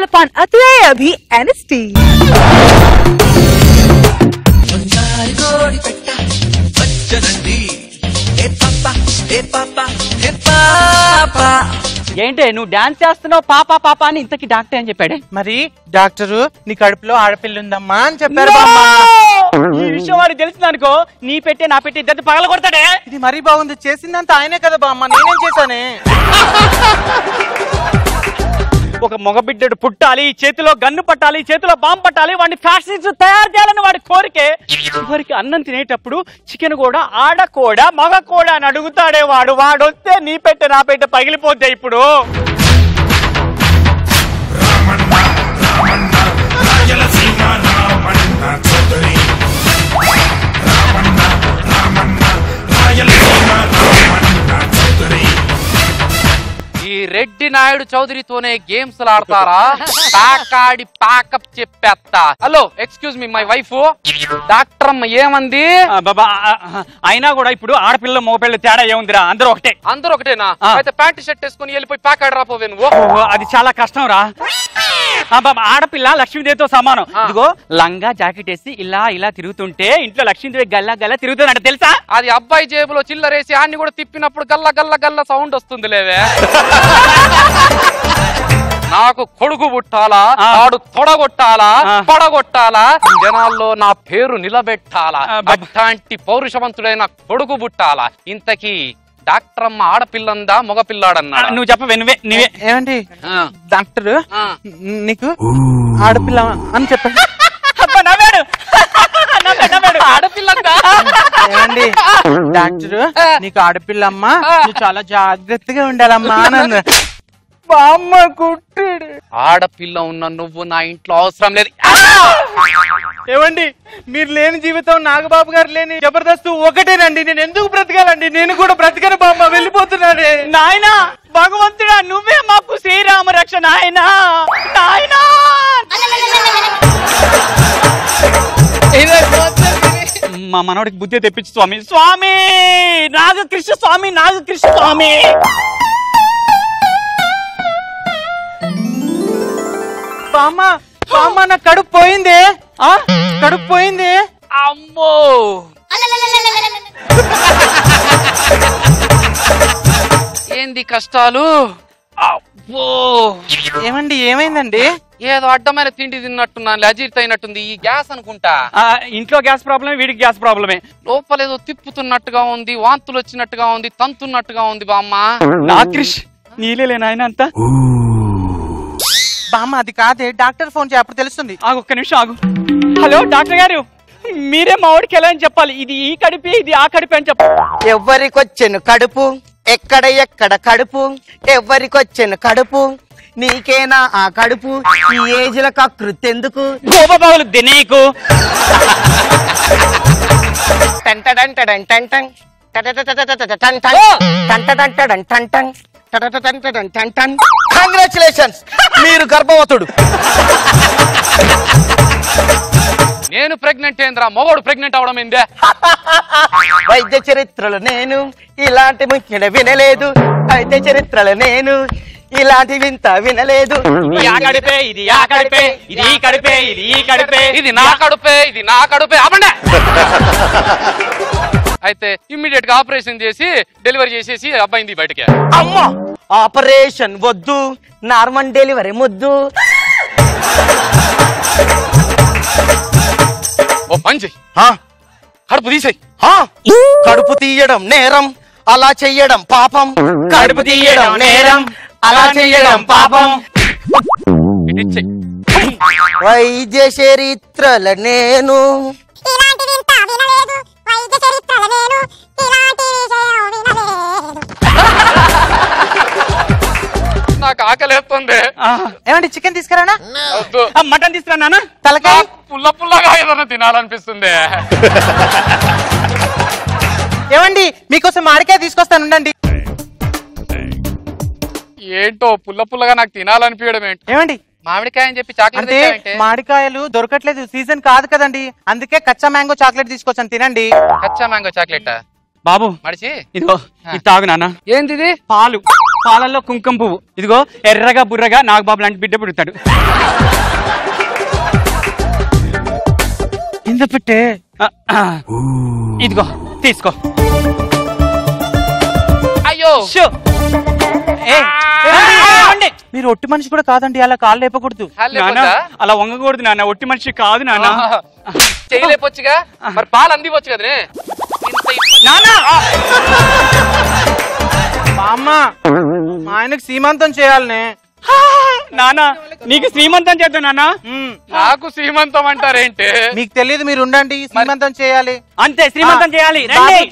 स्तनपान अति है अभी एनेस्टी। ఏంటే నువ్వు డాన్స్ చేస్తున్నావు పాప పాప అని ఇంతకి డాక్టర్ అని చెప్పాడే? మరి డాక్టరు నీ కడుపులో ఆడపిల్ల ఉందమ్మా అని చెప్పారు. ఈ విషయం వాడికి తెలిసిందనుకో నీ పెట్టే నా పెట్టి ఇద్దరు పగల కొడతాడే. ఇది మరీ బాగుంది. చేసిందంత ఆయనే కదా బామ్మ, నేనేం చేశానే? ఒక మగబిడ్డడు పుట్టాలి, చేతిలో గన్ను పట్టాలి, చేతిలో బాంబు పట్టాలి, వాడిని ఫ్యాషన్స్ తయారు చేయాలని వాడి కోరికే. చివరికి అన్నం తినేటప్పుడు చికెన్ కూడా ఆడ కూడా మగ కూడా అని అడుగుతాడే వాడు. వాడొస్తే నీ పెట్టె నా పెట్టె పగిలిపోతే ఇప్పుడు ఈ రెడ్డి నాయుడు చౌదరితోనే గేమ్స్ ఆడతారా? ప్యాకాడి ప్యాకప్ చెప్పేస్తా. Hello, excuse me, my wife. Doctor అమ్మ ఏమంది? అయినా కూడా ఇప్పుడు ఆడపిల్ల మగపిల్ల తేడా ఏముందిరా? అందరూ ఒకటే. అందరూ ఒకటేనా? అయితే ప్యాంట్ షర్ట్ వేసుకుని వెళ్ళిపోయి ప్యాకాడి రాపోవే నువ్వు. అది చాలా కష్టం రా. ఆడపిల్ల లక్ష్మీదేవితో సమానం. ఇదిగో లంగా జాకెట్ వేసి ఇలా ఇలా తిరుగుతుంటే ఇంట్లో లక్ష్మీదేవి గల్లా గల్లా తిరుగుతుందంట తెలుసా? అది అబ్బాయి జేబులో చిల్లరేసి ఆన్ని కూడా తిప్పినప్పుడు గల్ల గల్ల గల్ల సౌండ్ వస్తుంది లేవే. నాకు కొడుకు పుట్టాలా, ఆడు తొడగొట్టాలా, పడగొట్టాలా, జనాల్లో నా పేరు నిలబెట్టాలా, అట్లాంటి పౌరుషవంతుడైన కొడుకు పుట్టాలా. ఇంతకీ డాక్టర్ అమ్మ ఆడపిల్లందా మగపిల్లాడన్నా? నువ్వు చెప్పవే, నువ్వే. ఏమండి డాక్టర్, నీకు ఆడపిల్ల అని చెప్పండి. ఆడపిల్లందా? ఏమండి డాక్టర్, నీకు ఆడపిల్లమ్మా, నువ్వు చాలా జాగ్రత్తగా ఉండాలమ్మా అని బామ్మ కుట్టాడు. ఆడపిల్ల ఉన్న నువ్వు నా ఇంట్లో అవసరం లేదు. ఏమండి మీరు లేని జీవితం నాగబాబు గారు లేని జబర్దస్త్ ఒకటేనండి. నేను ఎందుకు బ్రతకాలండి? నేను కూడా బ్రతకను బామ్మ, వెళ్ళిపోతున్నాడే. నాయనా భగవంతుడా, నువ్వే మాకు శ్రీరామ రక్ష నాయనా. నాయనా మా మనవడికి బుద్ధి తెప్పించు స్వామి. స్వామి నాగకృష్ణ స్వామి, నాగకృష్ణ స్వామి. బామ్మ బామ్మ, నా కడుపు పోయింది. కడుపు పోయింది. అమ్మో, ఏంది కష్టాలు? అబ్బో, ఏమండి ఏమైందండి? ఏదో అడ్డమైన తిండి తిన్నట్టున్నాను, అజీర్తి అయినట్టుంది. ఈ గ్యాస్ అనుకుంటా. ఇంట్లో గ్యాస్ ప్రాబ్లమే, వీడికి గ్యాస్ ప్రాబ్లమే. లోపల ఏదో తిప్పుతున్నట్టుగా ఉంది, వాంతులు వచ్చినట్టుగా ఉంది, తంతున్నట్టుగా ఉంది బామ్మ. నాగకృష్ణ నీళ్ళే నాయన అంతా. బామ్మ అది కాదే, డాక్టర్ ఫోన్ చేయ, అప్పుడు తెలుస్తుంది. ఆగు, ఒక్క నిమిషం ఆగు. హలో డాక్టర్ గారు, మీరే మా వాడికి ఎలా అని చెప్పాలి. ఇది ఈ కడిపి, ఇది ఆ కడిపి అని చెప్పాలి. ఎవరికొచ్చెను కడుపు, ఎక్కడ ఎక్కడ కడుపు, ఎవరికొచ్చెను కడుపు, నీకేనా ఆ కడుపు, ఈ ఏజ్ల కృతెందుకు, గోపబావులు దినేకు. కంగ్రాచులేషన్స్, మీరు గర్భవతుడు. నేను ప్రెగ్నెంట్ ఏంద్రా, మగోడు ప్రెగ్నెంట్ అవడం ఏందే? వైద్య చరిత్రలో నేను ఇలాంటి ముఖ్య వినలేదు, వైద్య చరిత్రలో నేను ఇలాంటి వింత వినలేదు. ఇది ఆ కడిపే, ఇది ఆ కడిపే, ఇది ఈ కడిపే, ఇది ఈ కడిపే, ఇది నా కడుపే, ఇది నా కడుపే. అవ్వండి. అయితే ఇమ్మీడియట్ గా ఆపరేషన్ చేసి డెలివరీ చేసేసి అబ్బాయింది బయటకి. అమ్మా, ఆపరేషన్ వద్దు, నార్మల్ డెలివరీ ముద్దు. ఓ పంచి, కడుపు తీసేయి. కడుపు తీయడం నేరం, అలా చెయ్యడం పాపం. కడుపు తీయడం నేరం, అలా చెయ్యడం పాపం. వైద్య చరిత్రల నేను నాకు ఆకలేస్తుంది. ఏమండి చికెన్ తీసుకురానా? మటన్ తీసుకురా. తలకాయ పుల్ల పుల్లగా ఏదైనా తినాలనిపిస్తుంది. ఏమండి మీకోసం మామిడికాయ తీసుకొస్తాను, ఉండండి. ఏంటో పుల్ల పుల్లగా నాకు తినాలనిపించడం ఏంటి? ఏమండి మామిడికాయ అని చెప్పి చాక్లెట్ అంటే మామిడికాయలు దొరకట్లేదు, సీజన్ కాదు కదండి, అందుకే కచ్చా మ్యాంగో చాక్లెట్ తీసుకొచ్చాను, తినండి. కచ్చా మ్యాంగో చాక్లెట్ బాబు మడిచి ఇదిగో ఇది తాగు నాన్న. ఏంది ఇది? పాలు. పాలల్లో కుంకుమ పువ్వు. ఇదిగో ఎర్రగా బుర్రగా నాగబాబు లాంటి బిడ్డ పుడతాడు. ఇంత పెట్టే ఇదిగో తీసుకో. అయ్యో మీరు ఒట్టి మనిషి కూడా కాదండి, అలా కాళ్ళు లేపకూడదు. అలా వంగకూడదు నాన్న, ఒట్టి మనిషి కాదు నాన్న. చేయలేపొచ్చుగా, మరి పాలు అందివచ్చు కదనే అమ్మ. మా ఆయనకు సీమంతం చేయాలనే. నాన్న నీకు శ్రీమంతం చేద్దాం నాన్న. నాకు శ్రీమంతం అంటారేంటి? మీకు తెలియదు, మీరు ఉండండి, శ్రీమంతం చేయాలి. అంతే, శ్రీమంతం చేయాలి.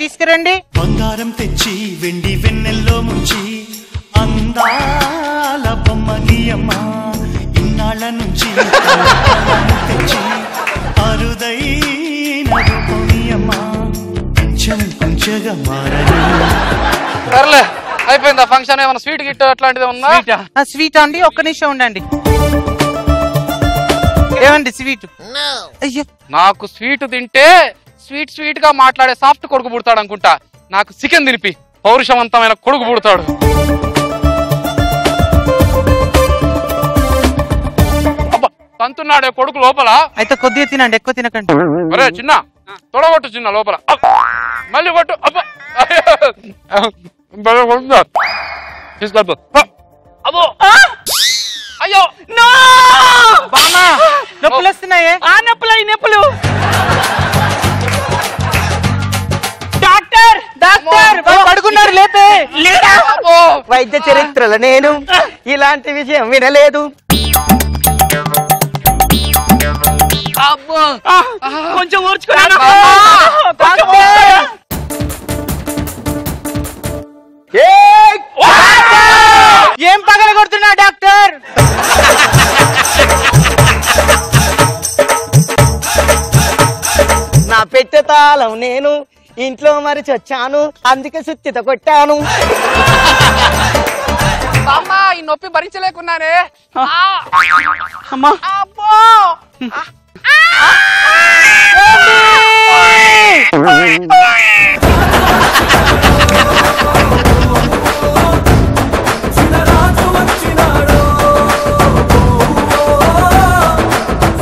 తీసుకురండి. బంగారం తెచ్చి వెండి వెన్నెల్లో ముంచి అందాల బొమ్మ గీయమ్మ, ఇన్నాళ్ళ నుంచి తెచ్చి అరుదైన రూపమీయమ్మ, కొంచెం కొంచెంగా మారని. సర్లే అయిపోయిందా ఫంక్షన్? ఏమన్నా స్వీట్ గిట్ అట్లాంటిది ఉందా? స్వీట్ అండి, ఒక్క నిమిషం ఉండండి. ఏమండి స్వీట్? అయ్యో, నాకు స్వీట్ తింటే స్వీట్ స్వీట్ గా మాట్లాడే సాఫ్ట్ కొడుకు పుడతాడు అనుకుంటా. నాకు చికెన్ తినిపి పౌరుషవంతమైన కొడుకు పుడతాడు. అబ్బా తంతున్నాడే కొడుకు లోపల. అయితే కొద్దిగా తినండి, ఎక్కువ తినకండి. అరే చిన్న తొడగొట్టు, చిన్న లోపల మళ్ళీ కొట్టు. అబ్బా తీసుకెళ్ళిపో. అబ్బో అయ్యో నొప్పులు వస్తున్నాయే. ఆ నొప్పులు, ఈ నొప్పులు. డాక్టర్ డాక్టర్ పడుకున్నారు, లేపే. వైద్య చరిత్రలో నేను ఇలాంటి విషయం వినలేదు. కొంచెం ఓర్చుకున్నాను. ఏం పగల కొడుతున్నా డాక్టర్? నా పెట్టె తాళం నేను ఇంట్లో మరిచి వచ్చాను, అందుకే సుత్తితో కొట్టాను. అమ్మా ఈ నొప్పి భరించలేకున్నానే. అమ్మా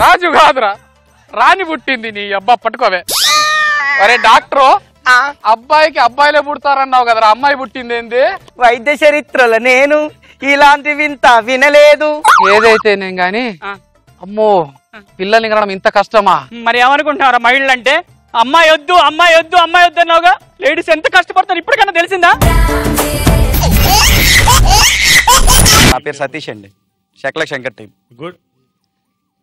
రాజు కాదురా, రాణి పుట్టింది. నీ అబ్బా పట్టుకోవే. అరే డాక్టరు, అబ్బాయికి అబ్బాయిలే పుడతారన్నావు కదరా, అమ్మాయి పుట్టింది ఏంది? వైద్య చరిత్రలో నేను ఇలాంటి వింత వినలేదు. ఏదైతే నేను గాని అమ్మో పిల్లల్ని కనడం ఇంత కష్టమా? మరి ఏమనుకుంటున్నారా మహిళలు అంటే? అమ్మాయి వద్దు అమ్మాయి వద్దు అమ్మాయి వద్దు అన్నావుగా. లేడీస్ ఎంత కష్టపడతారు ఇప్పటికన్నా తెలిసిందా? నా పేరు సతీష్ అండి, శకల శంకర్ టీం. Good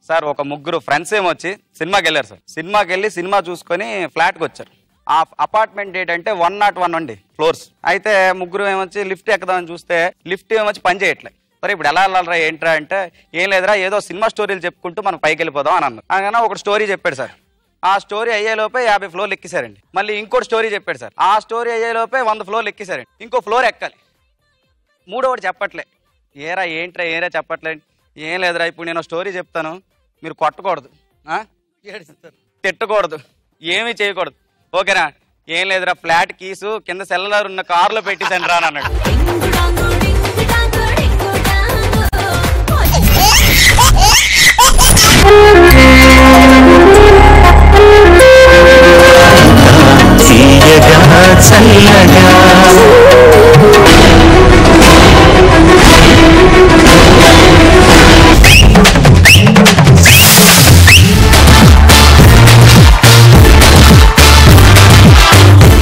sir. ఒక ముగ్గురు ఫ్రెండ్స్ ఏమొచ్చి సినిమాకి వెళ్ళారు సార్. సినిమాకి వెళ్ళి సినిమా చూసుకొని ఫ్లాట్కి వచ్చారు. ఆ అపార్ట్మెంట్ ఏంటంటే 101 అండి ఫ్లోర్స్. అయితే ముగ్గురు ఏమొచ్చి లిఫ్ట్ ఎక్కుదామని చూస్తే లిఫ్ట్ ఏమొచ్చి పని చేయట్లేదు. మరి ఇప్పుడు ఎలా వెళ్ళాలరా ఏంట్రా అంటే, ఏం లేదురా ఏదో సినిమా స్టోరీలు చెప్పుకుంటూ మనం పైకి వెళ్ళిపోదాం అని అన్నారు. అనగానే ఒక స్టోరీ చెప్పాడు సార్. ఆ స్టోరీ అయ్యేలోపే 50 ఫ్లోర్లు ఎక్కిసారండి. మళ్ళీ ఇంకోటి స్టోరీ చెప్పాడు సార్. ఆ స్టోరీ అయ్యేలోపే 100 ఫ్లోర్లు ఎక్కిసారండి. ఇంకో ఫ్లోర్ ఎక్కాలి. మూడోటి చెప్పట్లే. ఏరా ఏంట్రా ఏరా చెప్పట్లేదు. ఏం లేదురా ఇప్పుడు నేను స్టోరీ చెప్తాను, మీరు కొట్టకూడదు, తిట్టకూడదు, ఏమీ చేయకూడదు, ఓకేనా? ఏం లేదురా ఫ్లాట్ కీసు కింద సెల్లర్ ఉన్న కారులో పెట్టేసాను రా అన్నాడు.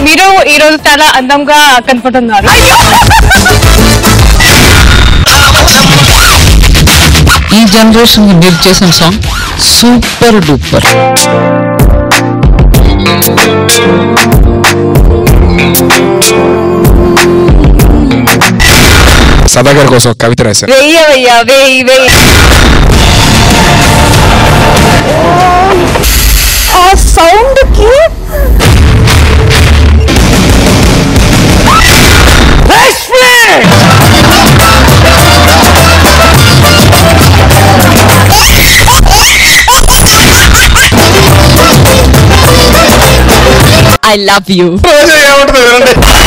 మీరు ఈ రోజు చాలా అందంగా కనపడుతున్నారు. ఈ జనరేషన్ మీరు చేసిన సాంగ్ సూపర్ డూపర్. సదాగర్ కోసం కవిత రాశారు. వెయ్యవయ్యా వెయ్యి వెయ్యి. ఆ సౌండ్ కి I love you. ఏమంటుంది